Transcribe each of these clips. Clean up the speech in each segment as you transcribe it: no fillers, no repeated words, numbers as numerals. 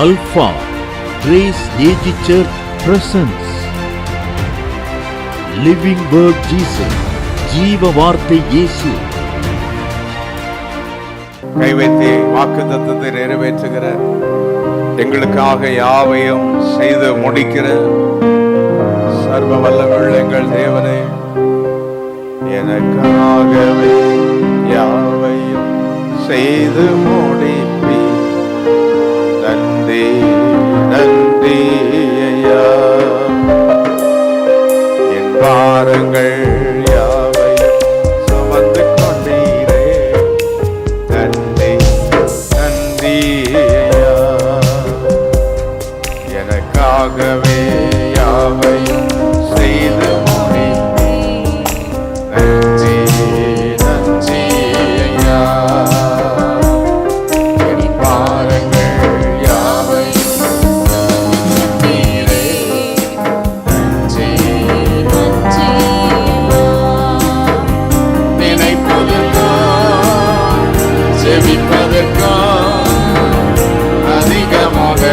Alpha Grace AG Church presents Living Word Jesus, ஜீவ வார்த்தை இயேசு. கைவைத்தி வாக்குத்தத்தத்தை நிறைவேற்றுகிற, எங்களுக்காக யாவையும் செய்து முடிக்கிற சர்வ வல்லமையுள்ள எங்கள் தேவனே, எனக்காகவே யாவையும் செய்து முடிப்பி. நன்றி நன்றி ஐயா, என் பாரங்கள் யாவையும் சுமந்து கொண்டீரே. நன்றி நன்றி ஐயா, எனக்காகவே யாவையும் செய்து முடிப்பி. நன்றி நன்றி ஐயா, என் பாரங்கள் யாவையும் நீரே. நன்றி நன்றி நினைப்பதற்கும் செவிப்பதற்கும் அதிகமாக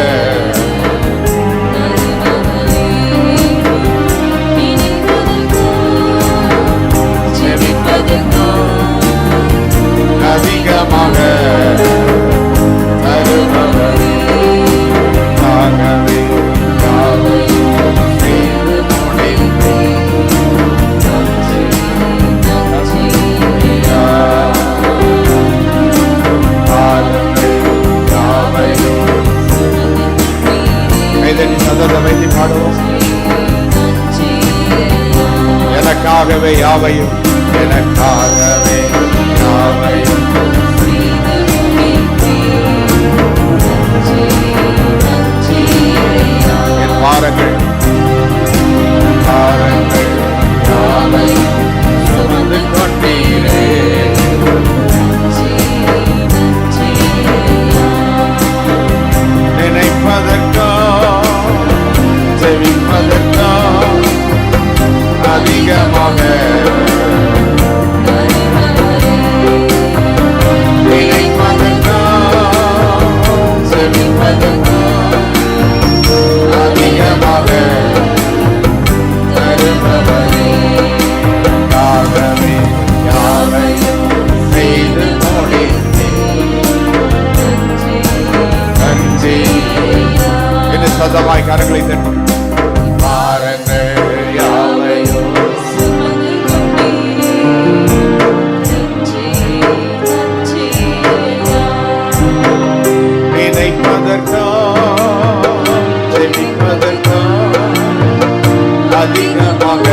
அதிகமாக தருபவரே, ஆகவே யாவையும் செய்து முடிப்பீர். நன்றி நன்றி ஐயா, பாருங்கள் யாவையும். கைதட்டி சதத வைத்து பாடுவோம். எனக்காகவே யாவையும், எனக்காகவே யாவையும். என் பாரங்கள் பாரங்கள் யாவையும் சுமந்து கொண்டீரே. நினைப்பதற்கும் செவிப்பதற்கும் அதிகமாக அதிகமாக தருபவரே, ஆகவே யாவையும் செய்து முடித்தீர். நன்றி. என்ன சத்தமாய் கரங்களை தட்டி பாருங்கள் யாவையும். அதிகமாக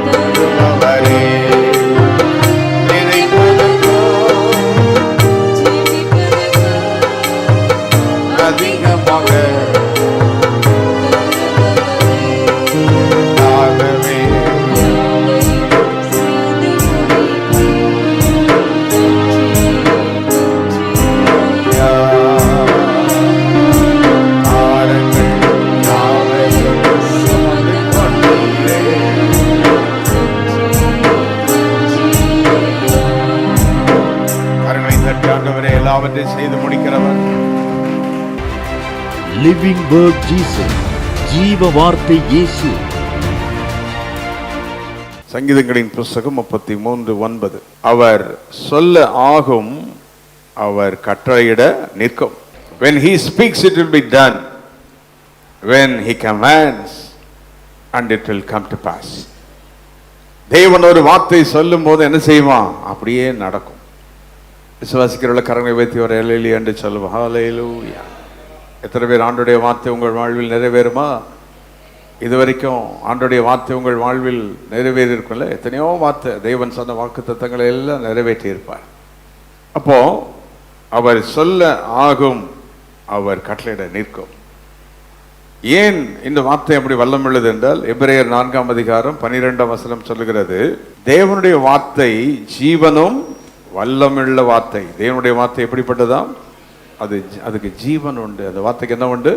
தருபவரே, நினைப்பதற்கும் அதிகமாக ஆகவே எல்லாவற்றையும் செய்து முடிக்கிறவர். Living Word Jesus, ஜீவ வார்த்தை இயேசு. சங்கீதங்களின் புஸ்தகம் 33:9. அவர் சொல்ல ஆகும், அவர் கட்டளையிட நிற்கும். When he speaks it will be done, when he commands and it will come to pass. தேவன் ஒரு வார்த்தை சொல்லும் போது என்ன செய்வான்? அப்படியே நடக்கும். விசுவாசிக்கிறவர்கள கரங்களை வைத்து ஒரு ஹல்லேலூயா என்று சொல்லுவோம். ஹல்லேலூயா. எத்தனை பேர் ஆண்டவருடைய வார்த்தை உங்கள் வாழ்வில் நிறைவேறுமா? இதுவரைக்கும் ஆண்டவருடைய வார்த்தை உங்கள் வாழ்வில் நிறைவேறி இருக்கும்ல. எத்தனையோ வார்த்தை தேவன் சொன்ன வாக்குத்தத்தங்களை எல்லாம் நிறைவேற்றி இருப்பார். அப்போ அவர் சொல்ல ஆகும், அவர் கட்டளையிட நிற்கும். ஏன் இந்த வார்த்தை அப்படி வல்லமுள்ளது என்றால், எபிரேயர் 4:12 சொல்லுகிறது, தேவனுடைய வார்த்தை ஜீவனும் வல்லமுள்ள வார்த்தை. தேவனுடைய வார்த்தை எப்படிப்பட்டதாம்? அதுக்கு ஜீவன் உண்டு. அந்த வார்த்தைக்கு என்ன உண்டு?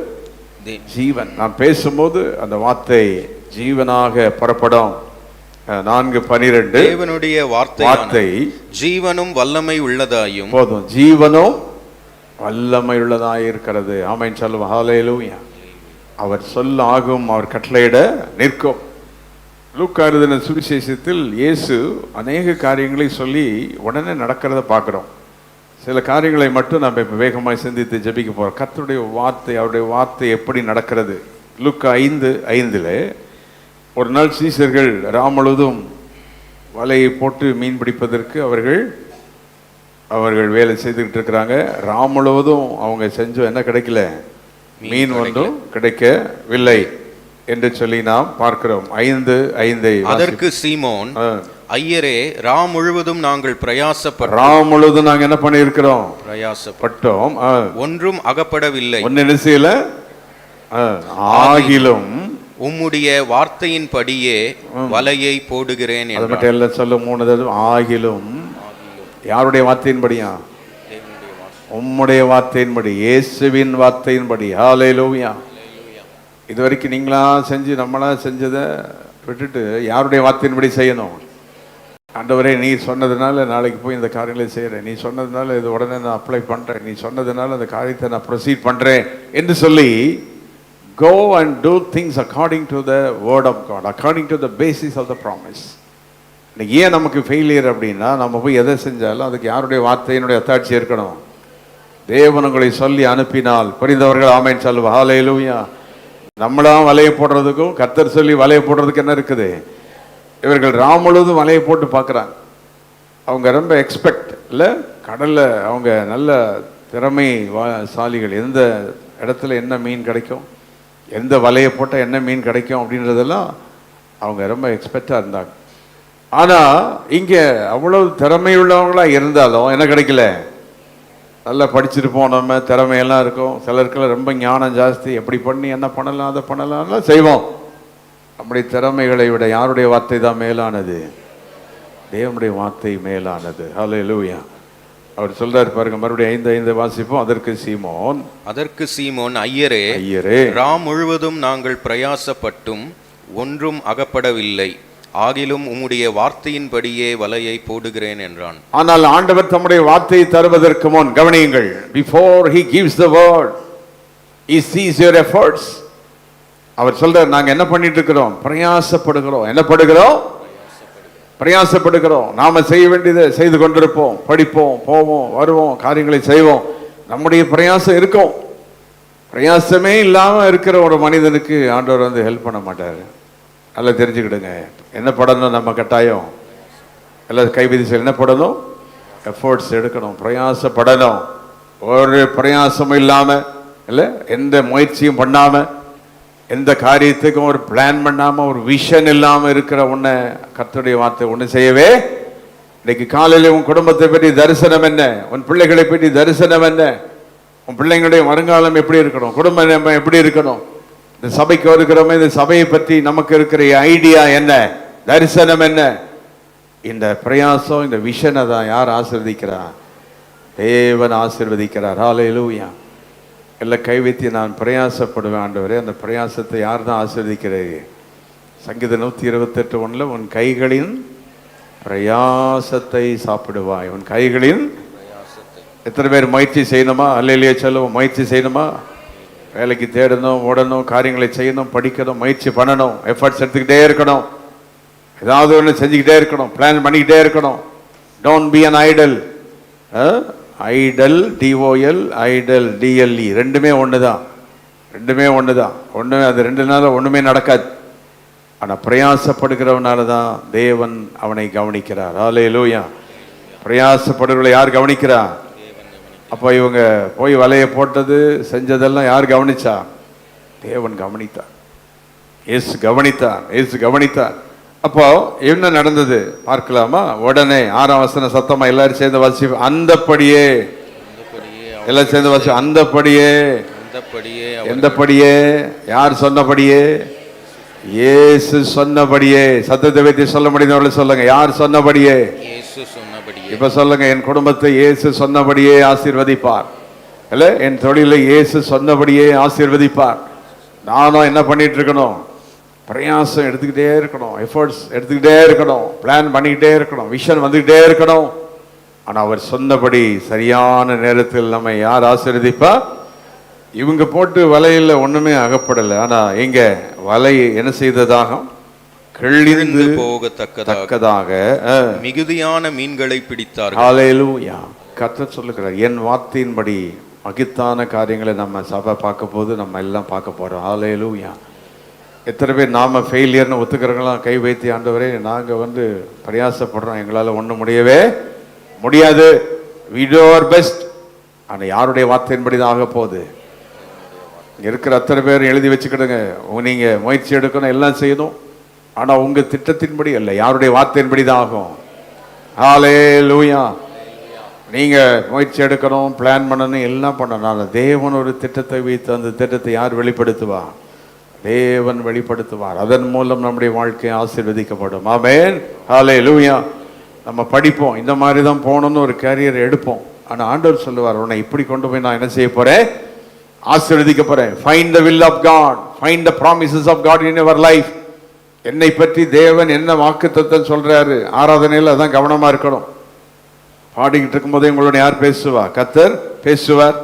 ஜீவன். நான் பேசும்போது அந்த வார்த்தை ஜீவனாக புறப்படும். 4:12 தேவனுடைய வார்த்தை ஜீவனும் வல்லமை உள்ளதாயும். போதும். ஜீவனும் வல்லமையுள்ளதாக இருக்கிறது. ஆமென் சொல்லுவோம். ஹல்லேலூயா. அவர் சொல்ல ஆகும், அவர் கட்டளையிட நிற்கும். லூக்கா எழுதின சுவிசேஷத்தில் இயேசு அநேக காரியங்களை சொல்லி உடனே நடக்கிறத பார்க்குறோம். சில காரியங்களை மட்டும் நம்ம இப்போ வேகமாக சிந்தித்து ஜெபிக்க போகிறோம். கர்த்தருடைய வார்த்தை, அவருடைய வார்த்தை எப்படி நடக்கிறது. லூக்கா 5:5 ஒரு நாள் சீசர்கள் முழுவதும் வலையை போட்டு மீன் பிடிப்பதற்கு அவர்கள் வேலை செய்துக்கிட்டு இருக்கிறாங்க. முழுவதும் அவங்க செஞ்சோம், என்ன கிடைக்கல, மீன் ஒன்றும் கிடைக்கவில்லை என்று சொல்லி நாம் பார்க்கிறோம். 5:5 அதற்கு சீமோன், ஐயரே, முழுவதும் நாங்கள் முழுவதும் நாங்க என்ன பண்ணி இருக்கிறோம், பிரயாசப்பட்டோம், ஒன்றும் அகப்படவில்லை. ஒன்னு செய்யல, ஆகிலும் உம்முடைய வார்த்தையின்படியே வலையை போடுகிறேன். அது மட்டும் எல்லாம் சொல்ல 3 தடவை. ஆகிலும் யாருடைய வார்த்தையின்படியா? உம்முடைய வார்த்தையின்படி, இயேசுவின் வார்த்தையின்படி. ஹல்லேலூயா. இது வரைக்கும் நீங்களா செஞ்சு நம்மளா செஞ்சதை விட்டுட்டு யாருடைய வார்த்தையின்படி செய்யணும். ஆண்டவரே, நீ சொன்னதுனால நாளைக்கு போய் இந்த காரியங்களை செய்கிறேன், நீ சொன்னதுனால இது உடனே நான் அப்ளை பண்ணுறேன், நீ சொன்னதுனால அந்த காரியத்தை நான் ப்ரொசீட் பண்ணுறேன் என்று சொல்லி go and do things according to the word of God, according to the basis of the promise. இன்னைக்கு ஏன் நமக்கு ஃபெயிலியர் அப்படின்னா, நம்ம போய் எதை செஞ்சாலும் அதுக்கு யாருடைய வார்த்தையினுடைய அத்தாட்சி இருக்கணும். தேவன் உங்களை சொல்லி அனுப்பினால் புரிந்தவர்கள் ஆமென் சொல்லுவா. ஹல்லேலூயா. நம்மளாம் வலையை போடுறதுக்கும் கர்த்தர் சொல்லி வலையை போடுறதுக்கு என்ன இருக்குது? இவர்கள் முழுவதும் வலையை போட்டு பார்க்குறாங்க. அவங்க ரொம்ப எக்ஸ்பெக்ட் இல்லை, கடலில் அவங்க நல்ல திறமைசாலிகள். எந்த இடத்துல என்ன மீன் கிடைக்கும், எந்த வலையை போட்டால் என்ன மீன் கிடைக்கும் அப்படின்றதெல்லாம் அவங்க ரொம்ப எக்ஸ்பெக்டாக இருந்தாங்க. ஆனால் இங்கே அவ்வளவு திறமையுள்ளவங்களாக இருந்தாலும் என்ன கிடைக்கல. நல்லா படிச்சிருப்போம், நம்ம திறமையெல்லாம் இருக்கும். சிலருக்கெல்லாம் ரொம்ப ஞானம் ஜாஸ்தி, எப்படி பண்ணி என்ன பண்ணலாம் அதை பண்ணலாம்லாம் செய்வோம். நம்முடைய திறமைகளை விட யாருடைய வார்த்தை தான் மேலானது? தேவனுடைய வார்த்தை மேலானது. ஹல்லேலூயா. அவர் சொல்றாரு பாருங்க, மறுபடியும் 5:5 வாசிப்போம். அதற்கு சீமோன், ஐயரே, முழுவதும் நாங்கள் பிரயாசப்பட்டும் ஒன்றும் அகப்படவில்லை, ஆகிலும் உம்முடைய வார்த்தையின்படியே வலையை போடுகிறேன் என்றான். ஆனால் ஆண்டவர் தம்முடைய வார்த்தையை தருவதற்கு முன் கவனியுங்கள். Before he gives the word, he sees your efforts. அவர் சொல்றார், நாங்க என்ன பண்ணிட்டு இருக்கிறோம்? பிரயாசப்படுகிறோம். என்ன படுகிறோம்? பிரயாசப்படுகிறோம். நாம செய்ய வேண்டியதை செய்து கொண்டிருப்போம், படிப்போம், போவோம், வருவோம், காரியங்களை செய்வோம். நம்முடைய பிரயாசம் இருக்கும். பிரயாசமே இல்லாம இருக்கிற ஒரு மனிதனுக்கு ஆண்டவர் வந்து ஹெல்ப் பண்ண மாட்டாரு. நல்லா தெரிஞ்சுக்கிடுங்க. என்ன படணும்? நம்ம கட்டாயம் எல்லாம் கைவிதி என்ன படணும்? எஃபோர்ட்ஸ் எடுக்கணும், பிரயாசப்படணும். ஒரு பிரயாசமும் இல்லாம இல்லை, எந்த முயற்சியும் பண்ணாம, எந்த காரியத்துக்கும் ஒரு பிளான் பண்ணாம, ஒரு விஷன் இல்லாம இருக்கிற உன்னை கர்த்தருடைய வார்த்தை ஒன்று செய்யவே. இன்னைக்கு காலையில் உன் குடும்பத்தை பற்றி தரிசனம் என்ன? உன் பிள்ளைகளை பற்றி தரிசனம் என்ன? உன் பிள்ளைங்களுடைய வருங்காலம் எப்படி இருக்கணும்? குடும்பம் நம்ம எப்படி இருக்கணும்? இந்த சபைக்கு வருகிறோமே, இந்த சபையை பற்றி நமக்கு இருக்கிற ஐடியா என்ன? தரிசனம் என்ன? இந்த பிரயாசம், இந்த விஷனை தான் யார் ஆசீர்வதிக்கிறார்? தேவன் ஆசீர்வதிக்கிறார். ஹல்லேலூயா. எல்லாம் கைவித்தி நான் பிரயாசப்படுவேன் ஆண்டவரே. அந்த பிரயாசத்தை யார் தான் ஆசீர்வதிக்கிறது? சங்கீதம் 128:1 உன் கைகளின் பிரயாசத்தை சாப்பிடுவாய். உன் கைகளின் எத்தனை பேர் முயற்சி செய்யணுமா? அல்லேலூயா சொல்லுவோம். முயற்சி செய்யணுமா? வேலைக்கு தேடணும், ஓடணும், காரியங்களை செய்யணும், படிக்கணும், முயற்சி பண்ணணும், எஃபர்ட்ஸ் எடுத்துக்கிட்டே இருக்கணும், ஏதாவது ஒன்று செஞ்சுக்கிட்டே இருக்கணும், பிளான் பண்ணிக்கிட்டே இருக்கணும். Don't be an Idol. Idol, TOL, Idol, TLE ரெண்டுமே ஒன்று தான். அது 2 நாள் ஒன்றுமே நடக்காது. ஆனால் பிரயாசப்படுகிறவனால தான் தேவன் அவனை கவனிக்கிறார். ஹல்லேலூயா. பிரயாசப்படுகிறவர்களை யார் கவனிக்கிறா? அப்போ இவங்க போய் வலையை போட்டது செஞ்சதெல்லாம் யார் கவனிச்சா? தேவன் கவனித்தார். இயேசு கவனித்தார். அப்போ என்ன நடந்தது பார்க்கலாமா? உடனே 6ஆம் வசனம் சத்தமா எல்லாரும் சேர்ந்து வாசி. அந்தப்படியே, எல்லாம் சேர்ந்து வாசி. அந்தப்படியே. எந்தப்படியே? யார் சொன்னபடியே? இயேசு சொன்னபடியே. சத்தத்தை வைத்து சொல்ல முடியுதவர்கள் சொல்லுங்க. யார் சொன்னபடியே? இப்ப சொல்லுங்க, என் குடும்பத்தை இயேசு சொன்னபடியே ஆசீர்வதிப்பார். இல்ல, என் தொழிலை இயேசு சொன்னபடியே ஆசீர்வதிப்பார். நானும் என்ன பண்ணிட்டு இருக்கணும்? பிரயாசம் எடுத்துக்கிட்டே இருக்கணும், எஃபர்ட்ஸ் எடுத்துக்கிட்டே இருக்கணும், பிளான் பண்ணிக்கிட்டே இருக்கணும், விஷன் வந்துக்கிட்டே இருக்கணும். ஆனா அவர் சொன்னபடி சரியான நேரத்தில் நம்ம யார் ஆசீர்வதிப்பா? இவங்க போட்டு வலையில ஒண்ணுமே அகப்படலை. ஆனா எங்க வலை என்ன செய்ததாக? கிழிந்து போகத்தக்கதாக மிகுதியான மீன்களை பிடித்தார்கள். ஹல்லேலூயா. கர்த்தர் சொல்லுகிறார், என் வார்த்தையின்படி மகித்தான காரியங்களை நம்ம சபை பார்க்க போது நம்ம எல்லாம் பார்க்க போறோம். ஹல்லேலூயா. எத்தனை பேர் நாம ஃபெயிலியர்னு ஒத்துக்கிறவங்களாம் கை வைத்து, ஆண்டவரே நாங்க பிரயாசப்படுறோம், எங்களால் ஒன்றும் முடியவே முடியாது, we do our best. ஆனா யாருடைய வார்த்தையின்படி தான் ஆக போகுது? இருக்கிற அத்தனை பேர் எழுதி வச்சுக்கிடுங்க. நீங்க முயற்சி எடுக்கணும், எல்லாம் செய்யணும், ஆனா உங்க திட்டத்தின்படி அல்ல, யாருடைய வார்த்தையின்படி தான் ஆகும். ஹல்லேலூயா. நீங்க முயற்சி எடுக்கணும், பிளான் பண்ணணும், எல்லாம் பண்ணணும். தேவன் ஒரு திட்டத்தை வைத்து அந்த திட்டத்தை யார் வெளிப்படுத்துவா? தேவன் வெளிப்படுத்துவார். அதன் மூலம் நம்முடைய வாழ்க்கை ஆசீர்வதிக்கப்படும். ஆமென். ஹல்லேலூயா. நம்ம படிப்போம், இந்த மாதிரி தான் போகணும்னு ஒரு கேரியர் எடுப்போம். ஆனா ஆண்டவர் சொல்லுவார், உன்னை இப்படி கொண்டு போய் நான் என்ன செய்ய போறேன்? ஆசீர்வதிக்க போறேன். Find the will of God, find the promises of God in your life. என்னை பற்றி தேவன் என்ன வாக்குத்தத்தம் சொல்றாரு, ஆராதனையில் அதான் கவனமா இருக்கணும். பாடிக்கிட்டு இருக்கும்போதே உங்களோட யார் பேசுவா? கர்த்தர் பேசுவார்.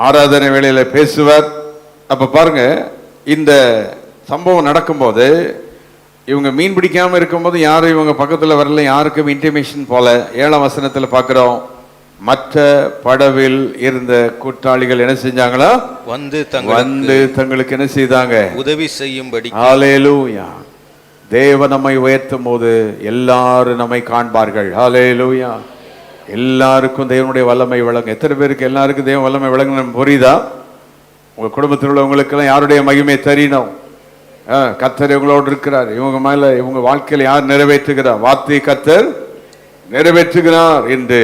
ஆராதனை வேளையில பேசுவார். அப்ப பாருங்க, இந்த சம்பவம் நடக்கும்போது இவங்க மீன் பிடிக்காம இருக்கும்போது யாரும் இவங்க பக்கத்துல வரல, யாருக்கும் இன்டிமேஷன் போல. 7ஆம் வசனத்துல பார்க்கிறோம், மற்ற படவில் இருந்த கூட்டாளிகள் என்ன செஞ்சாங்களா? வந்து தங்களுக்கு என்ன செய்தாங்க? உதவி செய்யும்படி. ஹல்லேலூயா. தேவன் நம்மை உயர்த்தும் போது எல்லாரும் நம்மை காண்பார்கள். ஹல்லேலூயா. எல்லாருக்கும் தேவனுடைய வல்லமை விளங்கும். எத்தனை பேருக்கு எல்லாருக்கும் தேவ வல்லமை விளங்கணும் புரியுதா? உங்க குடும்பத்தில் உள்ளவங்களுக்கெல்லாம் யாருடைய மகிமை தெரியணும். கர்த்தர் இவங்களோடு இருக்கிறார், இவங்க மேல இவங்க வாழ்க்கையில் யார் நிறைவேற்றுகிறார்? வார்த்தை கர்த்தர் நிறைவேற்றுகிறார் என்று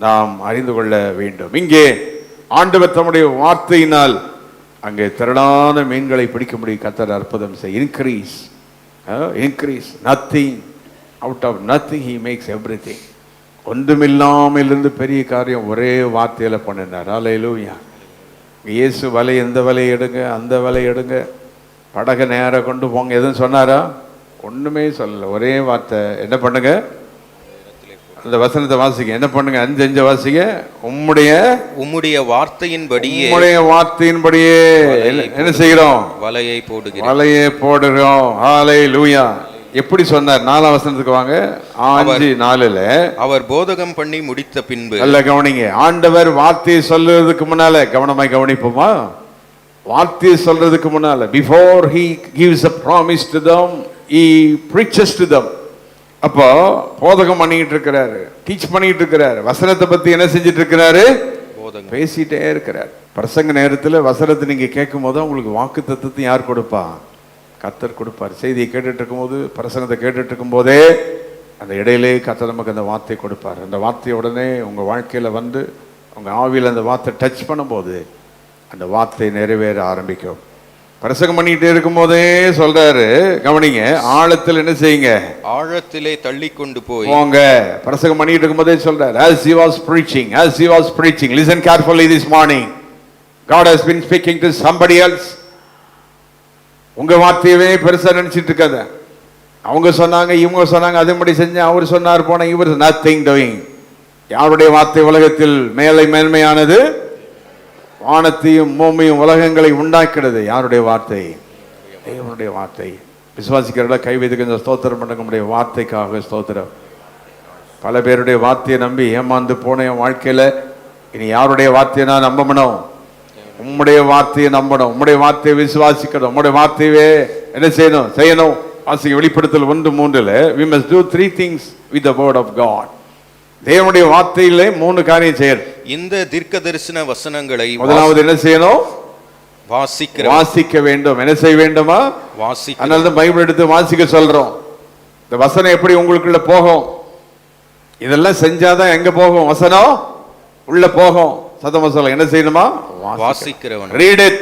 நாம் அறிந்து கொள்ள வேண்டும். இங்கே ஆண்டவர் தம்முடைய வார்த்தையினால் அங்கே திரளான மீன்களை பிடிக்க முடியும். கர்த்தர் அற்புதம் செய். Increase nothing, out of nothing he makes everything. ஒன்றுமில்லாமல் இருந்து பெரிய காரியம் ஒரே வார்த்தையில பண்ணினார். ஹல்லேலூயா. இயேசு வலை, எந்த வலையை எடுங்க, அந்த வலையை எடுங்க, படகை நேராக கொண்டு போங்க, எதுவும் சொன்னாரா? ஒண்ணுமே சொல்லல. ஒரே வார்த்தை, என்ன பண்ணுங்க? அந்த வசனத்தை வாசிங்க. என்ன பண்ணுங்க? 5 வாசிங்க. உம்முடைய வார்த்தையின்படியே என்ன செய்கிறோம்? வலையை போடுகிறோம். ஹல்லேலூயா. எப்படி சொன்னார்? 4ஆம் வசனத்துக்கு வாங்க. 5:4 அவர் போதகம் பண்ணி முடித்த பின்பு. நல்ல கவனிங்க. ஆண்டவர் வார்த்தையை சொல்றதுக்கு முன்னால, கவனமாய் கவனிப்போமா? வார்த்தையை சொல்றதுக்கு முன்னால, before he gives a promise to them, he preaches to them. அப்போ போதகம் பண்ணிட்டு இருக்கிறாரு, டீச் பண்ணிட்டு இருக்கிறாரு, வசனத்தை பத்தி என்ன செஞ்சிட்டு இருக்கிறாரு? பேசிட்டே இருக்கிறார். பிரசங்க நேரத்தில் வசனத்தை நீங்க கேட்கும் போது உங்களுக்கு வாக்கு தத்துவத்தை யார் கொடுப்பா? கர்த்தர் கொடுப்பார். செய்தியை கேட்டுட்டு இருக்கும்போது, பிரசங்கத்தை கேட்டுட்டு இருக்கும் போதே அந்த இடையிலே கர்த்தர் நமக்கு அந்த வார்த்தை கொடுப்பார். அந்த வார்த்தை உடனே உங்க வாழ்க்கையில வந்து உங்க ஆவியில் அந்த வார்த்தை டச் பண்ணும்போது அந்த வார்த்தை நிறைவேற ஆரம்பிக்கும். பிரசங்கம் பண்ணிட்டே இருக்கும் போதே சொல்றாரு, கவனிங்க, ஆழத்தில் என்ன செய்யுங்க? ஆழத்திலே தள்ளி கொண்டு போங்க. பிரசங்கம் பண்ணிட்டு இருக்கும் போதே சொல்றாரு, as he was preaching, listen carefully this morning, God has been speaking to somebody else. உங்க வார்த்தையவே பெருசா நினைச்சிட்டு இருக்காத. அவங்க சொன்னாங்க, இவங்க சொன்னாங்க, அதன்படி செஞ்ச, அவர் சொன்னார் போன, இவர் nothing doing. யாருடைய வார்த்தை உலகத்தில் மேன்மையானது? வானத்தையும் பூமியும் உலகங்களை உண்டாக்கிறது யாருடைய வார்த்தை? தேவனுடைய வார்த்தை. விசுவாசிக்கிறவர்கள கை வைத்து கொஞ்சம் ஸ்தோத்திரம் பண்ணுங்க. நம்முடைய வார்த்தைக்காக ஸ்தோத்திரம். பல பேருடைய வார்த்தையை நம்பி ஏமாந்து போன என் வாழ்க்கையில இனி யாருடைய வார்த்தையை நான் நம்பணும்? உம்முடைய வார்த்தையை நம்பணும், உம்முடைய வார்த்தையை விசுவாசிக்கணும், உம்முடைய வார்த்தையே என்ன செய்யணும். வாசிக்க வெளிப்படுத்தல் 1:3 we must do 3 things with the word of God. தேவனுடைய வார்த்தையிலே 3 காரியம் செய்யணும். இந்த தீர்க்கதரிசன வசனங்களை முதலாவது என்ன செய்யணும்? வாசிக்க வேண்டும். என்ன செய்ய வேண்டுமா? வாசிக்க. அதனால தான் பைபிள் எடுத்து வாசிக்க சொல்றோம். இந்த வசனம் எப்படி உங்களுக்குள்ள போகும்? இதெல்லாம் செஞ்சாதான் எங்க போகும்? வசனம் உள்ள போகும். சத்தமா சொல்ல, என்ன செய்யணுமா? வாசிக்கிறவன். Read it.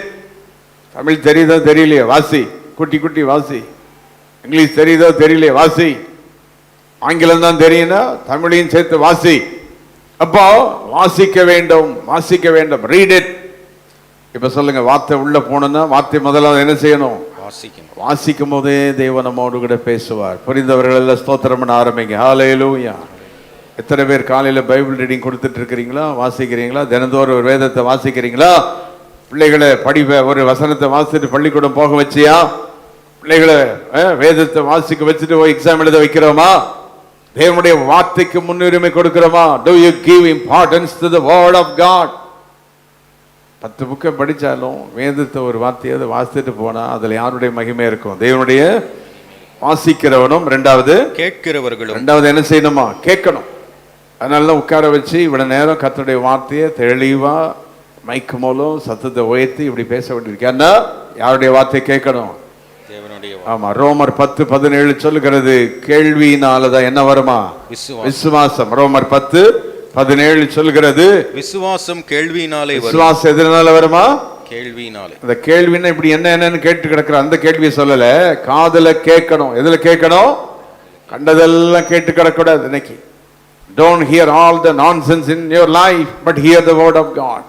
தமிழ் தெரியுதோ தெரியலையே வாசி. குட்டி வாசி. இங்கிலீஷ் தெரியுதோ தெரியலையே வாசி. ஆங்கிலம் தான் தெரியும்னா தமிழையும் சேர்த்து வாசி. அப்போ வாசிக்க வேண்டும். Read it. இப்ப சொல்லுங்க, வார்த்தை உள்ள போனா வார்த்தை முதலாவது என்ன செய்யணும்? வாசிக்கும் போதே தேவன் நம்மோடு கூட பேசுவார். புரிந்தவர்கள் எல்லாம் ஸ்தோத்திரம் பண்ண ஆரம்பிங்க. ஹல்லேலூயா. எத்தனை பேர் காலையில பைபிள் ரீடிங் கொடுத்துட்டு இருக்கிறீங்களா, வாசிக்கிறீங்களா? தினந்தோறும் ஒரு வேதத்தை வாசிக்கிறீங்களா? பிள்ளைகளை ஒரு வசனத்தை வாசிட்டு பள்ளிக்கூடம் போக வச்சியா? பிள்ளைகளை வேதத்தை வாசிக்க வச்சுட்டு எக்ஸாம் எழுத வைக்கிறோமா? தேவனுடைய வார்த்தைக்கு முன்னுரிமை கொடுக்கிறோமா? Do you give importance to the word of God? 10 புக்கை படிச்சாலும் வேதத்தை ஒரு வார்த்தையாவது வாசித்துட்டு போனா அதுல யாருடைய மகிமை இருக்கும்? தேவனுடைய வாசிக்கிறவனும், ரெண்டாவது கேட்கிறவர்களும். ரெண்டாவது என்ன செய்யணுமா? கேட்கணும். அதனால உட்கார வச்சு இவ்வளவு நேரம் கர்த்தருடைய வார்த்தையை தெளிவா மைக்கு மூலம் சத்தத்தை உயர்த்தி இப்படி பேச வேண்டியிருக்கா? யாருடைய வார்த்தையை கேட்கணும்? ஆமா, ரோமர் 10:17 சொல்லுகிறது, கேள்வியினாலதான் என்ன வருமா? விசுவாசம். ரோமர் 10:17 சொல்கிறது, விசுவாசம் கேள்வியினாலே வரும். விசுவாசம் எதனால வருமா? கேள்வியினாலே. அந்த கேள்வின்னா இப்படி என்னன்னு கேட்டு கிடக்குற அந்த கேள்வியை சொல்லல, காதுல கேட்கணும். எதுல கேட்கணும்? கண்டதெல்லாம் கேட்டு கிடக்கூடாது. இன்னைக்கு don't hear all the nonsense in your life, but hear the word of God.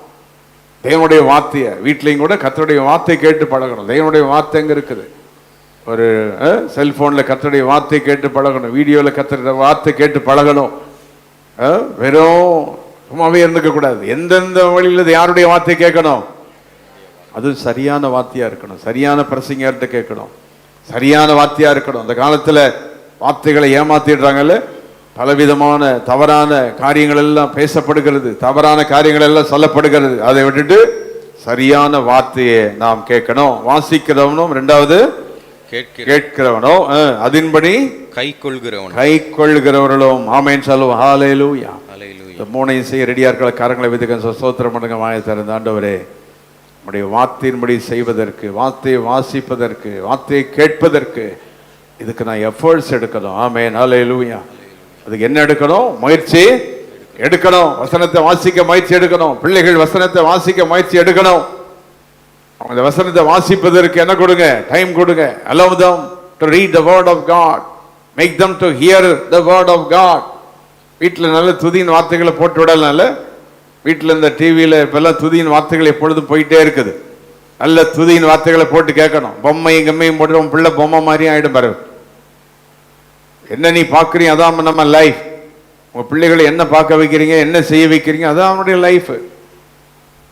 தேவனுடைய வார்த்தையை வீட்லையும் கூட கர்த்தருடைய வார்த்தை கேட்டு பழகணும். தேவனுடைய வார்த்தை எங்க இருக்குது? ஒரு செல்போன்ல கர்த்தருடைய வார்த்தை கேட்டு பழகணும், வீடியோல கர்த்தருடைய வார்த்தை கேட்டு பழகணும். வெறும் சும்மாவே இருந்துக்க கூடாது. எந்தெந்த வழியில் யாருடைய வார்த்தை கேட்கணும்? அது சரியான வார்த்தையா இருக்கணும், சரியான பிரசங்கர்கிட்ட கேட்கணும், சரியான வார்த்தையா இருக்கணும். அந்த காலத்துல வார்த்தைகளை ஏமாத்திடுறாங்கல்ல, பலவிதமான தவறான காரியங்கள் எல்லாம் பேசப்படுகிறது, தவறான காரியங்கள் எல்லாம் சொல்லப்படுகிறது. அதை விட்டுட்டு சரியான வார்த்தையை நாம் கேட்கணும். வாசிக்கிறவனும், ரெண்டாவது கேட்கிறவனோ, அதன்படி கை கொள்கிறவர்களும். ஆமென் சொல்லுவோம். ஹல்லேலூயா. இந்த மூணையும் செய்ய ரெடியா இருக்கிற கரங்களை விதுக்க ஸ்தோத்திரம் பண்ணுங்க. வாயை திறந்து, ஆண்டவரே நம்முடைய வார்த்தையின்படி செய்வதற்கு, வார்த்தையை வாசிப்பதற்கு, வார்த்தையை கேட்பதற்கு இதுக்கு நான் எஃபர்ட்ஸ் எடுக்கணும். ஆமென். ஹல்லேலூயா. அதுக்கு என்ன எடுக்கணும்? முயற்சி எடுக்கணும். வசனத்தை வாசிக்க முயற்சி எடுக்கணும். பிள்ளைகள் வசனத்தை வாசிக்க முயற்சி எடுக்கணும். அந்த வசனத்தை வாசிப்பதற்கு என்ன கொடுங்க? டைம் கொடுங்க. Allow them to read the word of God. Make them to hear the word of God. வீட்டில் நல்ல துதியின் வார்த்தைகளை போட்டு விடலாம்ல. வீட்டில் இந்த டிவியில் இப்பெல்லாம் துதியின் வார்த்தைகள் எப்பொழுதும் போயிட்டே இருக்குது. நல்ல துதியின் வார்த்தைகளை போட்டு கேட்கணும். பொம்மையும் கம்மையும் போட்டு உன் பிள்ளை பொம்மை மாதிரியும் ஆயிடும் பாரு. என்ன நீ பார்க்குறீங்க அதான் நம்ம லைஃப். உங்கள் பிள்ளைகளை என்ன பார்க்க வைக்கிறீங்க, என்ன செய்ய வைக்கிறீங்க, அதான் அவனுடைய லைஃப்.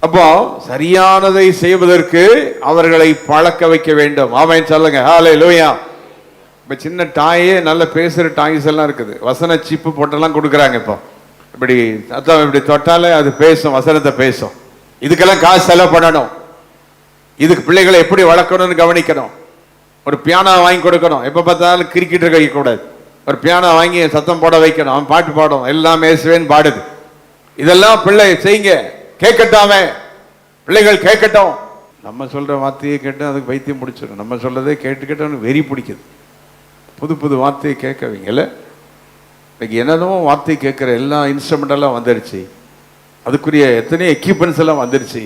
அப்போ சரியானதை செய்வதற்கு அவர்களை பழக்க வைக்க வேண்டும். ஆமென் சொல்லுங்க. ஹல்லேலூயா. இப்போ சின்ன டாயே நல்ல பேசுகிற டாய்ஸ் எல்லாம் இருக்குது. வசன சிப்பு போட்டெல்லாம் கொடுக்குறாங்க. இப்போ இப்படி அதான் இப்படி தொட்டாலே அது பேசும், வசனத்தை பேசும். இதுக்கெல்லாம் காசு செலவு பண்ணணும். இதுக்கு பிள்ளைகளை எப்படி வளர்க்கணும்னு கவனிக்கணும். ஒரு பியானோ வாங்கி கொடுக்கணும். எப்போ பார்த்தாலும் கிரிக்கெட் வைக்கக்கூடாது. ஒரு பியானோ வாங்கி சத்தம் போட வைக்கணும். அவன் பாட்டு பாடும், எல்லாம் மேசுவேன்னு பாடுது. இதெல்லாம் பிள்ளை செய்யுங்க. கேட்கட்டாமே, பிள்ளைகள் கேட்கட்டும். நம்ம சொல்ற வார்த்தையை கேட்டு அதுக்கு வைத்தியம் பிடிச்சிடும். நம்ம சொல்றதே கேட்டு வெறி பிடிக்குது. புது புது வார்த்தையை கேட்க வைங்கல. இன்னைக்கு என்னதும் வார்த்தை கேட்குற எல்லா இன்ஸ்ட்ருமெண்டெல்லாம் வந்துருச்சு. அதுக்குரிய எத்தனை எக்யூப்மெண்ட்ஸ் எல்லாம் வந்துருச்சு.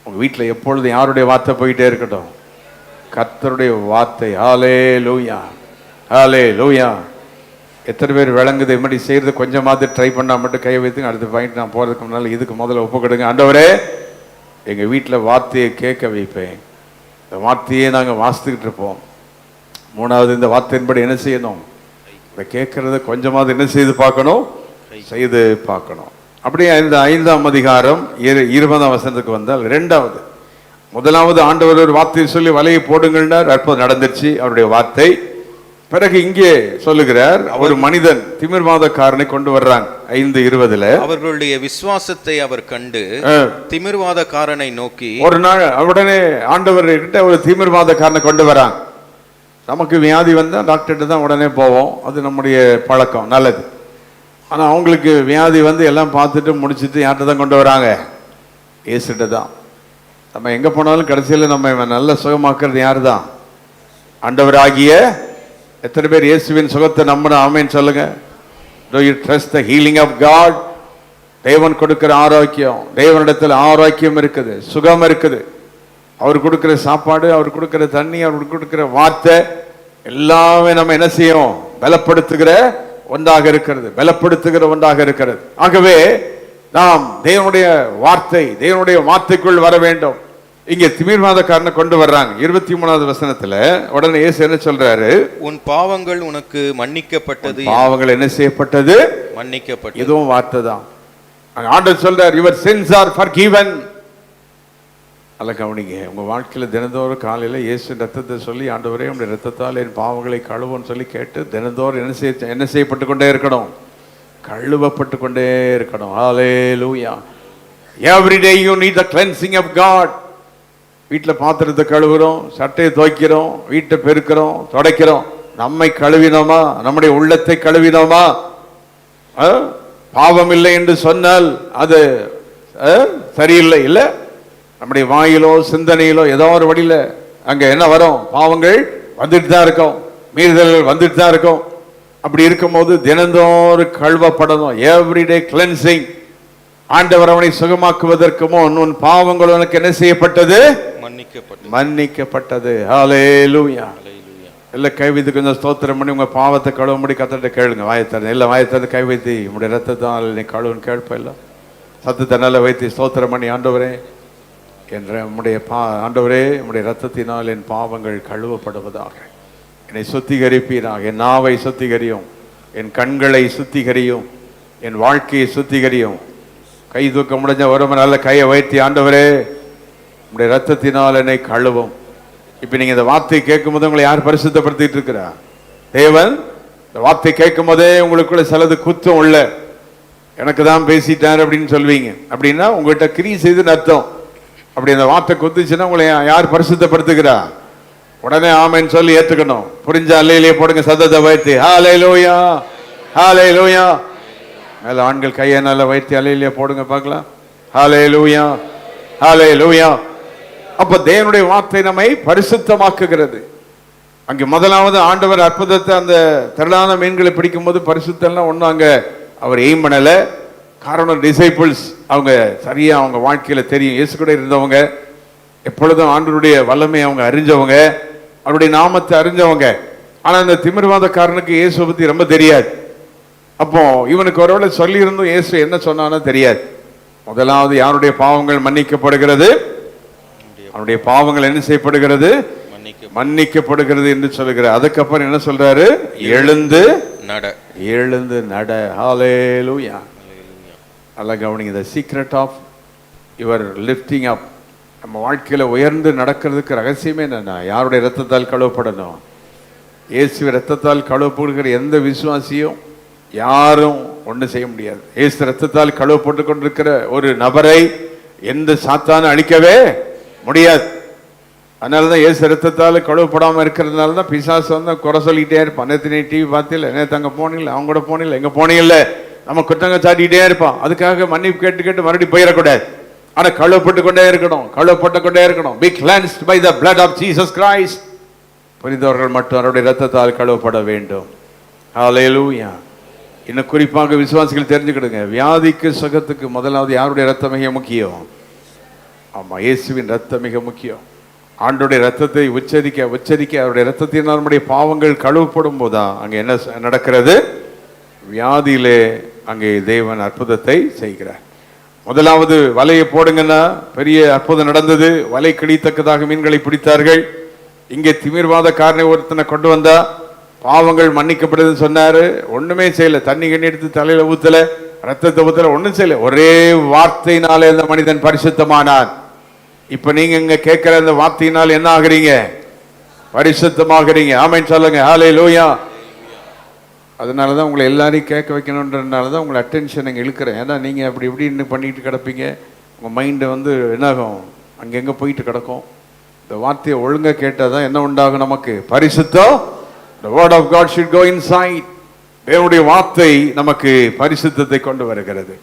உங்கள் வீட்டில் எப்பொழுதும் யாருடைய வார்த்தை போயிட்டே இருக்கட்டும்? கர்த்தருடைய வார்த்தை. ஹல்லேலூயா, ஹல்லேலூயா. எத்தனை பேர் விளங்குது? எப்படி செய்யறது? கொஞ்சமாவது ட்ரை பண்ணால் மட்டும் கை வைத்துங்க. அடுத்த பாயிண்ட் நான் போகிறதுக்கு முன்னால் இதுக்கு முதல்ல ஒப்புக்கொடுங்க. ஆண்டவரே, எங்கள் வீட்டில் வார்த்தையை கேட்க வைப்பேன். இந்த வார்த்தையே நாங்கள் வாசித்துக்கிட்டு இருப்போம். மூணாவது, இந்த வார்த்தையின்படி என்ன செய்யணும்? இதை கேட்கறத கொஞ்சமாவது என்ன செய்து பார்க்கணும்? செய்து பார்க்கணும். அப்படியே இந்த 5ஆம் அதிகாரம் 20ஆம் வசனத்துக்கு வந்தால், ரெண்டாவது, முதலாவது ஆண்டவர் ஒரு வார்த்தையை சொல்லி வலையை போடுங்கள்னார். அற்புதம் நடந்துச்சு, அவருடைய வார்த்தை. பிறகு இங்கே சொல்லுகிறார், ஒரு மனிதன் திமிர்வாதக்காரனை கொண்டு வர்றாங்க. 5:20 அவர்களுடைய விசுவாசத்தை அவர் கண்டு திமிர்வாதக்காரனை நோக்கி, ஒரு நாள் உடனே ஆண்டவர் கிட்ட ஒரு திமிர்வாதக்காரனை கொண்டு வராங்க. நமக்கு வியாதி வந்தா டாக்டர்கிட்ட தான் உடனே போவோம். அது நம்முடைய பழக்கம், நல்லது. ஆனா அவங்களுக்கு வியாதி வந்து எல்லாம் பார்த்துட்டு முடிச்சுட்டு யார்கிட்ட தான் கொண்டு வராங்க? இயேசுகிட்ட தான். நம்ம எங்க போனாலும் கடைசியில் நம்ம நல்ல சுகமாக்குறது யாரு தான்? ஆண்டவராகிய. எத்தனை பேர் இயேசுவின் சுகத்தை நம்பணும்? ஆமென் சொல்லுங்க. Do you trust the healing of God? தேவன் கொடுக்கிற ஆரோக்கியம், தேவனிடத்தில் ஆரோக்கியம் இருக்குது, சுகம் இருக்குது. அவர் கொடுக்கிற சாப்பாடு, அவர் கொடுக்கிற தண்ணி, அவர் கொடுக்கிற வார்த்தை எல்லாமே நம்ம என்ன செய்யும்? பலப்படுத்துகிற ஒன்றாக இருக்கிறது, பலப்படுத்துகிற ஒன்றாக இருக்கிறது. ஆகவே நாம் தேவனுடைய வார்த்தை, தேவனுடைய வார்த்தைக்குள் வர வேண்டும். இங்க திமிர்வாதக்காரனை கொண்டு வர்றாங்க. 23வது வசனத்துல உடனே இயேசு என்ன சொல்றாரு? உன் பாவங்கள் உனக்கு மன்னிக்கப்பட்டது. பாவங்கள் என்ன செய்யப்பட்டது? மன்னிக்கப்பட்டது. இதுவும் வார்த்தை தான். ஆண்டவர் சொல்றார், your sins are forgiven. அல்ல கவனிங்க, உங்க வாழ்க்கையில தினந்தோறும் காலையில இயேசு ரத்தத்தை சொல்லி, ஆண்டவரே உங்களுடைய ரத்தத்தால் என் பாவங்களை கழுவுன்னு சொல்லி கேட்டு தினந்தோறும் என்ன செய்யப்பட்டு கொண்டே இருக்கணும்? கழுவப்பட்டு கொண்டே இருக்கணும். ஹல்லேலூயா. Every day you need the cleansing of God. வீட்டில் பாத்திரத்தை கழுவுறோம், சட்டையை துவைக்கிறோம், வீட்டை பெருக்கிறோம், துடைக்கிறோம். நம்மை கழுவினோமா? நம்முடைய உள்ளத்தை கழுவினோமா? பாவம் இல்லை என்று சொன்னால் அது சரியில்லை. இல்லை, நம்முடைய வாயிலோ சிந்தனையிலோ ஏதோ ஒரு வழியில அங்க என்ன வரும்? பாவங்கள் வந்துட்டு தான் இருக்கும், மீறுதல்கள் வந்துட்டு தான் இருக்கும். அப்படி இருக்கும்போது தினந்தோறும் கழுவப்படணும். Everyday cleansing. ஆண்டவர் அவனை சுகமாக்குவதற்கு முன் உன் பாவங்கள் உனக்கு என்ன செய்யப்பட்டது? மன்னிக்கப்பட்டது. ஹல்லேலூயா. இல்ல கை வைத்து கொஞ்சம் ஸ்தோத்திரம் பண்ணி உங்க பாவத்தை கழுவும்படி கத்தட்ட கேளுங்க. வாயத்தது இல்ல, வாயத்தது கை வைத்து உங்களுடைய ரத்தத்தால் நீ கழுவுன்னு கேட்ப இல்ல, சத்தத்தை நல்ல வைத்து ஸ்தோத்திரம் பண்ணி, ஆண்டவரே என்ற ஆண்டவரே உம்முடைய ரத்தத்தினால் என் பாவங்கள் கழுவப்படுவதாக. என்னை சுத்திகரிப்பீராக. என் நாவை சுத்திகரியும், என் கண்களை சுத்திகரியும், என் வாழ்க்கையை சுத்திகரியும். கை தூக்க முடிஞ்ச ஒருவ நல்ல கையை வைத்து, ஆண்டவரே உம்முடைய ரத்தத்தினால் என்னை கழுவும். இப்ப நீங்க இந்த வார்த்தை கேட்கும் போது உங்களை யார் பரிசுத்தப்படுத்திட்டு இருக்கிறா? தேவன். இந்த வார்த்தை கேட்கும் போதே உங்களுக்குள்ள சிலது குத்தம் உள்ள, எனக்கு தான் பேசிட்டார் அப்படின்னு சொல்வீங்க. அப்படின்னா உங்கள்கிட்ட கிரி செய்துன்னு அர்த்தம். அப்படி அந்த வார்த்தை குத்துச்சுன்னா உங்களை யார் பரிசுத்தப்படுத்துகிறா? உடனே ஆமென்னு சொல்லி ஏத்துக்கணும். புரிஞ்சா அல்லையிலேயே போடுங்க, சத்தத்தை வைத்து ஹல்லேலூயா, ஹல்லேலூயா. மேல ஆண்கள் கையை நல்லா வைத்து அல்லையிலேயே போடுங்க பார்க்கலாம். ஹல்லேலூயா, ஹல்லேலூயா. அப்ப தேவனுடைய வார்த்தை நம்மை பரிசுத்தமாக்குகிறது. அங்கே முதலாவது ஆண்டவர் அற்புதத்தை அந்த திரளான மீன்களை பிடிக்கும் போது பரிசுத்தம்லாம் ஒன்றும் அங்க அவர் எய்ம் பண்ணல. காரணம், டிசைபிள்ஸ் அவங்க சரியா அவங்க வாழ்க்கையில தெரியும். இயேசு கூட இருந்தவங்க, எப்பொழுதும் ஆண்டவருடைய வல்லமை அவங்க அறிஞ்சவங்க, அவருடைய நாமத்தை அறிஞ்சவங்க. ஆனா இந்த திமிர்வாதக்காரனுக்கு இயேசுவை பத்தி ரொம்ப தெரியாது. அப்போ இவனுக்கு ஒருவேளை சொல்லி இருந்தும் இயேசு என்ன சொன்னானோ தெரியாது. முதலாவது யாருடைய பாவங்கள் மன்னிக்கப்படுகிறது? அவருடைய பாவங்கள் என்ன செய்யப்படுகிறது? மன்னிக்கப்படுகிறது என்று சொல்லுகிறார். அதுக்கப்புறம் என்ன சொல்றாரு? எழுந்து நட, எழுந்து நட. ஹல்லேலூயா. அல்ல கவனிங்க, the secret of your lifting up. நம்ம வாழ்க்கையில உயர்ந்து நடக்கிறதுக்கு ரகசியமே என்னன்னா, யாருடைய ரத்தத்தால் கழுவப்படணும்? இயேசு ரத்தத்தால் கழுவப்படுகிற எந்த விசுவாசியும் யாரும் ஒண்ணு செய்ய முடியாது. இயேசு ரத்தத்தால் கழுவப்பட்டு கொண்டிருக்கிற ஒரு நபரை எந்த சாத்தானும் அழிக்கவே முடியாது. அதனாலதான் இயேசு ரத்தத்தால் கழுவப்படாம இருக்கிறதுனால தான் பிசாசு வந்து குறை சொல்லிட்டே இருப்பான். நேற்று டிவி பார்த்தில, நேற்று அங்க போனீங்களா, அவங்க கூட போனீங்களா, எங்க போனீங்கல்ல, நம்ம குற்றங்க சாட்டிக்கிட்டே இருப்பான். அதுக்காக மன்னிப்பு கேட்டு கேட்டு மறுபடியும் போயிடக்கூடாது. ஆனா கழுவப்பட்டு கொண்டே இருக்கணும், கழுவப்பட்டு கொண்டே இருக்கணும். Be cleansed by the blood of Jesus Christ. புரிந்தவர்கள் மட்டும் அவருடைய ரத்தத்தால் கழுவப்பட வேண்டும். ஹல்லேலூயா. இன்னும் குறிப்பாக விசுவாசிகள் தெரிஞ்சுக்கிடுங்க, வியாதிக்கு சுகத்துக்கு முதலாவது யாருடைய ரத்தம் மிக முக்கியம்? ஆமா, இயேசுவின் ரத்தம் மிக முக்கியம். ஆண்டோடைய ரத்தத்தை உச்சரிக்க உச்சரிக்க அவருடைய ரத்தத்தினால் நம்முடைய பாவங்கள் கழுவப்படும் போதுதான் அங்க என்ன நடக்கிறது? வியாதியிலே அங்கே தேவன் அற்புதத்தை செய்கிறார். முதலாவது வலையை போடுங்கன்னா பெரிய அற்புதம் நடந்தது. வலை கிழித்தக்கதாக மீன்களை பிடித்தார்கள். இங்கே திமிர்வாதக்காரனை ஒருத்தனை கொண்டு வந்தா பாவங்கள் மன்னிக்கப்படுதுன்னு சொன்னாரு. ஒண்ணுமே செய்யல. தண்ணி கண்ணி எடுத்து தலையில ஊத்தல, ரத்தத்தை ஊத்தல, ஒண்ணும் செய்யல. ஒரே வார்த்தையினாலே அந்த மனிதன் பரிசுத்தமானான். இப்ப நீங்க இங்க கேட்கிற அந்த வார்த்தையினால் என்ன ஆகுறீங்க? பரிசுத்தமாகறீங்க. ஆமென் சொல்லுங்க. ஹல்லேலூயா. அதனாலதான் உங்களை எல்லாரையும் கேட்க வைக்கணுன்றதுனாலதான் உங்களை அட்டென்ஷன் இங்க இழுக்கிறேன். ஏன்னா நீங்க அப்படி இப்படின்னு பண்ணிட்டு கிடப்பீங்க. உங்க மைண்ட் வந்து என்னாகும்? அங்கெங்க போயிட்டு கிடக்கும். இந்த வார்த்தையை ஒழுங்கா கேட்டாதான் என்ன உண்டாகும்? நமக்கு பரிசுத்தம். The word of God should go inside. தேவனுடைய வார்த்தை நமக்கு பரிசுத்தத்தை கொண்டு வருகிறது.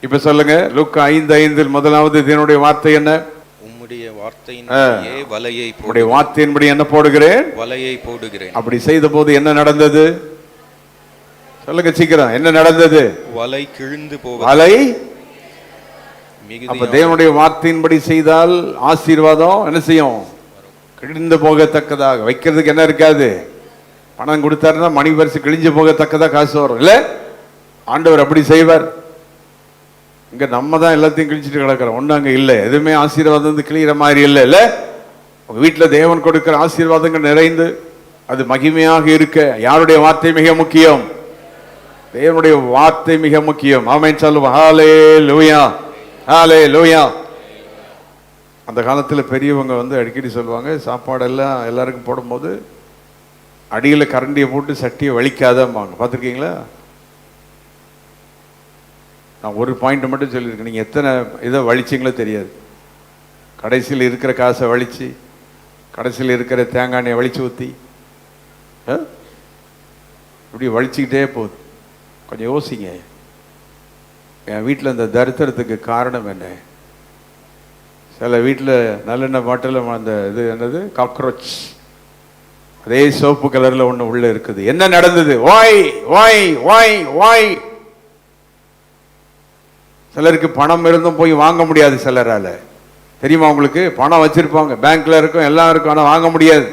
இப்ப சொல்லுங்க, லூக்கா 5:5 முதலாவது தேவனுடைய வார்த்தை என்ன? உம்முடைய வார்த்தையின்படியே வலையை போடுகிறேன். உம்முடைய வார்த்தையின்படி என்ன போடுகிறேன்? வலையை போடுகிறேன். அப்படி செய்த போது என்ன நடந்தது? சொல்லுங்க சீக்கிரம், என்ன நடந்தது? வலை கிழிந்து போக. வலை. அப்ப தேவனுடைய வார்த்தையின்படி செய்தால் ஆசீர்வாதம் என்ன செய்யும்? கிழிந்து போகத்தக்கதாக. வைக்கிறதுக்கு என்ன இருக்காது? பணம் கொடுத்தாருன்னா மணி பரிசு கிழிஞ்சு போகத்தக்கதா காசு வரும் இல்ல? ஆண்டவர் அப்படி செய்வார். இங்க நம்ம தான் எல்லாத்தையும் கிழிச்சிட்டு கிடக்கிறோம். ஒன்றும் அங்கே இல்லை, எதுவுமே ஆசீர்வாதம் வந்து கிழிகிற மாதிரி இல்லை. இல்லை, உங்க வீட்டில் தேவன் கொடுக்கிற ஆசீர்வாதங்கள் நிறைந்து அது மகிமையாக இருக்க யாருடைய வார்த்தை மிக முக்கியம்? தேவனுடைய வார்த்தை மிக முக்கியம். ஆமென் சொல்லுவோம். ஹல்லேலூயா, ஹல்லேலூயா. அந்த காலத்தில் பெரியவங்க வந்து அடிக்கடி சொல்லுவாங்க, சாப்பாடெல்லாம் எல்லாருக்கும் போடும்போது அடியில் கரண்டியை போட்டு சட்டியை வலிக்காதம்பாங்க. பார்த்துருக்கீங்களா? நான் ஒரு பாயிண்ட் மட்டும் சொல்லியிருக்கேன், நீங்கள் எத்தனை இதை வலிச்சிங்களோ தெரியாது. கடைசியில் இருக்கிற காசை வலிச்சு, கடைசியில் இருக்கிற தேங்காய் எண்ணெயை வலிச்சு ஊற்றி இப்படி வலிச்சுக்கிட்டே போகுது. கொஞ்சம் யோசிங்க, என் வீட்டில் இந்த தரித்திரத்துக்கு காரணம் என்ன? சில வீட்டில் நல்லெண்ணெய் பாட்டில் அந்த இது என்னது காக்ரோச், அதே சோப்பு கலரில் ஒன்று உள்ள இருக்குது. என்ன நடந்தது? வாய் வாய் வாய் வாய். சிலருக்கு பணம் இருந்தும் போய் வாங்க முடியாது. சிலரால தெரியுமா உங்களுக்கு? பணம் வச்சிருப்பாங்க, பேங்க்ல இருக்கும், எல்லாம் இருக்கும், ஆனால் வாங்க முடியாது.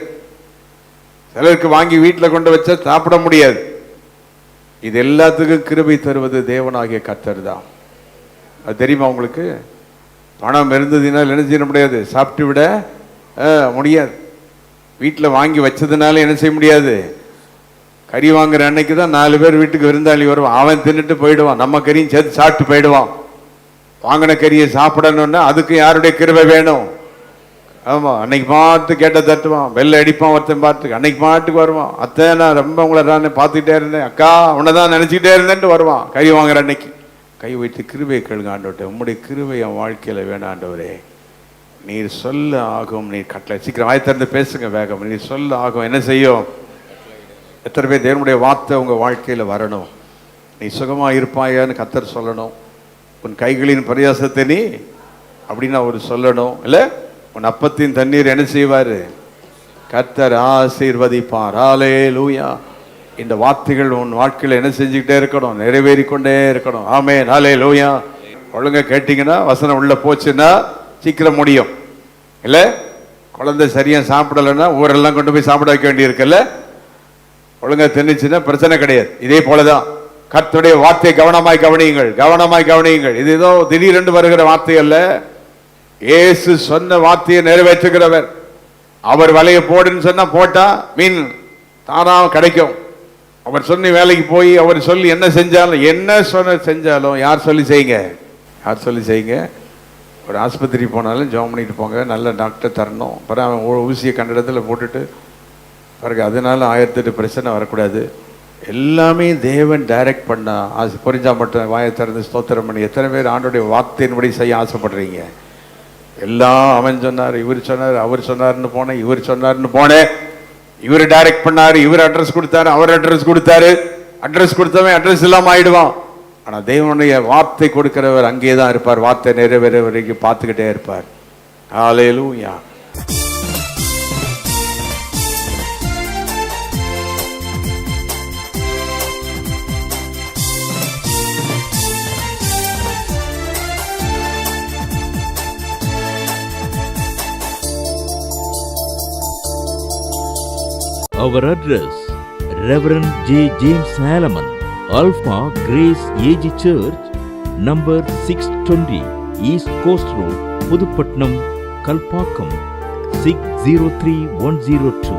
சிலருக்கு வாங்கி வீட்டில் கொண்டு வச்சா சாப்பிட முடியாது. இது எல்லாத்துக்கும் கிருபை தருவது தேவனாகிய கர்த்தர் தான். அது தெரியுமா உங்களுக்கு? பணம் இருந்ததுனால என்ன செய்ய முடியாது? சாப்பிட்டு விட முடியாது. வீட்டில் வாங்கி வச்சதுனால என்ன செய்ய முடியாது? கறி வாங்குற அன்னைக்கு தான் 4 பேர் வீட்டுக்கு விருந்தாளி வருவான். அவன் தின்னுட்டு போயிடுவான், நம்ம கறியும் சேர்த்து சாப்பிட்டு போயிடுவான். வாங்கின கறியை சாப்பிடணும்னா அதுக்கு யாருடைய கிருபை வேணும்? ஆமா, அன்னைக்கு பாட்டு கேட்ட தட்டுவான், வெள்ளை அடிப்பான் ஒருத்தன் பாட்டுக்கு. அன்னைக்கு பாட்டுக்கு வருவான், அத்தை நான் ரொம்ப உங்களை நான் பார்த்துக்கிட்டே இருந்தேன், அக்கா உன்னை தான் நினைச்சுக்கிட்டே இருந்தேன்ட்டு வருவான் கறி வாங்குற அன்னைக்கு. கை வைத்து கிருபை கேளுங்க ஆண்டவரே, உம்முடைய கிருபை என் வாழ்க்கையில வேணும் ஆண்டவரே. நீர் சொல்ல ஆகும், நீர் கட்டளை. சீக்கிரம் வாய் திறந்து பேசுங்க வேகம். நீர் சொல்ல ஆகும், என்ன செய்யும்? எத்தனை பேர் தேவனுடைய வார்த்தை உங்க வாழ்க்கையில வரணும்? நீ சுகமா இருப்பாயான்னு கர்த்தர் சொல்லணும். உன் கைகளின் பிரயாசத்தை நீ அப்படின்னு அவர் சொல்லணும். இல்லை, உன் அப்பத்தின் தண்ணீர் என்ன செய்வாரு? கர்த்தர் ஆசீர்வதிப்பார். ஹல்லேலூயா. இந்த வார்த்தைகள் உன் வாழ்க்கையில் என்ன செஞ்சுக்கிட்டே இருக்கணும்? நிறைவேறிக்கொண்டே இருக்கணும். ஆமென், ஹல்லேலூயா. ஒழுங்கா கேட்டீங்கன்னா, வசனம் உள்ள போச்சுன்னா சீக்கிரம் முடியும். இல்லை, குழந்தை சரியா சாப்பிடலைன்னா ஊரெல்லாம் கொண்டு போய் சாப்பிட வைக்க வேண்டியிருக்குல்ல. ஒழுங்கா தின்னுச்சுன்னா பிரச்சனை கிடையாது. இதே போலதான் கர்த்தருடைய வார்த்தையை கவனமாய் கவனியுங்கள், கவனமாய் கவனியுங்கள். இது ஏதோ திடீரென்று வருகிற வார்த்தை அல்ல. இயேசு சொன்ன வார்த்தையை நிறைவேற்றுகிறவர். அவர் வலையை போடுன்னு சொன்னா போட்டா மீன் தானா கிடைக்கும். அவர் சொன்ன வேலைக்கு போய் அவர் சொல்லி என்ன செஞ்சாலும், என்ன செஞ்சாலும் யார் சொல்லி செய்யுங்க, யார் சொல்லி செய்யுங்க. ஒரு ஆஸ்பத்திரி போனாலும் ஜாம் பண்ணிட்டு போங்க, நல்ல டாக்டர் தரணும். அப்புறம் அவன் ஊசியை கண்ட இடத்துல போட்டுட்டு பாருங்க, அதனால 1008 பிரச்சனை வரக்கூடாது. எல்லாமே தேவன் டைரக்ட் பண்ணா புரிஞ்சா மட்டும் வாயை திறந்து ஸ்தோத்திரம் பண்ணி. எத்தனை பேர் ஆண்டோடைய வார்த்தையின்படி செய்ய ஆசைப்படுறீங்க? எல்லாம் அவன் சொன்னார், இவர் சொன்னார், அவர் சொன்னார்னு போனேன், இவர் சொன்னார்னு போனேன், இவர் டைரக்ட் பண்ணாரு, இவர் அட்ரஸ் கொடுத்தாரு, அவர் அட்ரஸ் கொடுத்தாரு. அட்ரஸ் கொடுத்தவன் அட்ரஸ் இல்லாம ஆயிடுவான். ஆனா தேவனுடைய வார்த்தை கொடுக்கிறவர் அங்கேதான் இருப்பார். வார்த்தை நிறைவேற வரைக்கும் பார்த்துக்கிட்டே இருப்பார். ஹல்லேலூயா. Our address, Reverend J. James Salomon, Alpha Grace AG Church, number 620, East Coast Road, Pudupatnam, Kalpakkam, 603102.